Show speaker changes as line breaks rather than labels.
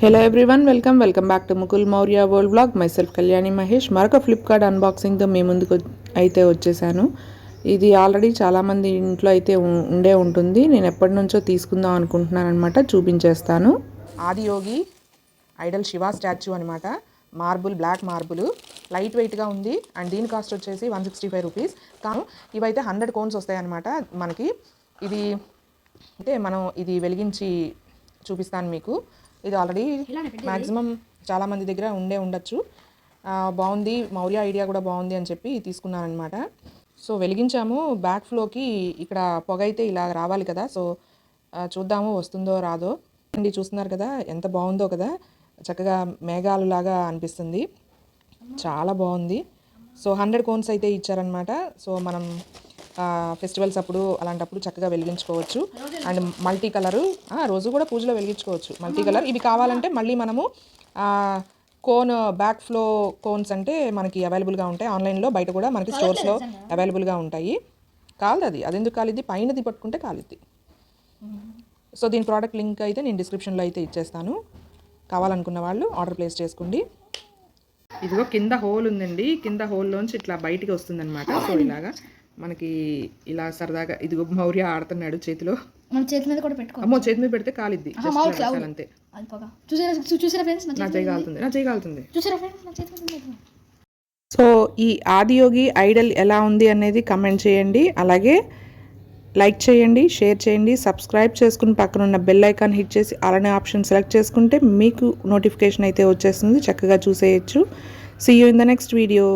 Hello everyone welcome back to Mukul Maurya world blog. Myself Kalyani Mahesh. మరొక Flipkart అన్బాక్సింగ్తో మీ ముందుకు అయితే వచ్చేసాను. ఇది ఆల్రెడీ చాలామంది ఇంట్లో అయితే ఉండే ఉంటుంది. నేను ఎప్పటి నుంచో తీసుకుందాం అనుకుంటున్నాను అనమాట. చూపించేస్తాను. ఆదియోగి ఐడల్ శివ స్టాచ్యూ అనమాట. మార్బుల్, బ్లాక్ మార్బుల్, లైట్ వెయిట్గా ఉంది. అండ్ దీని కాస్ట్ వచ్చేసి 165 రూపీస్. కానీ ఇవైతే 100 కోన్స్ వస్తాయి అనమాట మనకి. ఇది అంటే మనం ఇది వెలిగించి చూపిస్తాను మీకు. ఇది ఆల్రెడీ మ్యాక్సిమం చాలామంది దగ్గర ఉండొచ్చు. బాగుంది, మౌర్య ఐడియా కూడా బాగుంది అని చెప్పి తీసుకున్నాను అనమాట. సో వెలిగించాము. బ్యాక్ ఫ్లోకి ఇక్కడ పొగ అయితే ఇలా రావాలి కదా. సో చూద్దాము వస్తుందో రాదో. అండి చూస్తున్నారు కదా ఎంత బాగుందో కదా, చక్కగా మేఘాలు లాగా అనిపిస్తుంది. చాలా బాగుంది. సో 100 కోన్స్ అయితే ఇచ్చారనమాట. సో మనం ఫెస్టివల్స్ అప్పుడు అలాంటప్పుడు చక్కగా వెలిగించుకోవచ్చు. అండ్ మల్టీ కలరు రోజు కూడా పూజలో వెలిగించుకోవచ్చు. మల్టీ కలర్ ఇవి కావాలంటే మళ్ళీ మనము కోన్ బ్యాక్ ఫ్లో కోన్స్ అంటే మనకి అవైలబుల్గా ఉంటాయి ఆన్లైన్లో, బయట కూడా మనకి స్టోర్స్లో అవైలబుల్గా ఉంటాయి. కాలదు అది ఎందుకు కాలిద్ది, పైనది పట్టుకుంటే కాలిద్ది. సో దీని ప్రోడక్ట్ లింక్ అయితే నేను డిస్క్రిప్షన్లో అయితే ఇచ్చేస్తాను. కావాలనుకున్న వాళ్ళు ఆర్డర్ ప్లేస్ చేసుకోండి. ఇదిగో కింద హోల్ ఉందండి. కింద హోల్లోంచి ఇట్లా బయటికి వస్తుందన్నమాట. సో ఇలాగా మనకి ఇలా సరదాగా ఇదిగో మౌర్య ఆడుతున్నాడు చేతిలో.
చేతి మీద కూడా పెట్టుకో.
అమ్మో చేతి మీద పెడితే కాలిద్ది అంతే. నా చేయగలుగుతుంది. సో ఈ ఆదియోగి ఐడల్ ఎలా ఉంది అనేది కమెంట్ చేయండి. అలాగే లైక్ చేయండి, షేర్ చేయండి, సబ్స్క్రైబ్ చేసుకుని పక్కనున్న బెల్ ఐకాన్ హిట్ చేసి అలానే ఆప్షన్ సెలెక్ట్ చేసుకుంటే మీకు నోటిఫికేషన్ అయితే వచ్చేస్తుంది. చక్కగా చూసేయచ్చు. See you in the next video.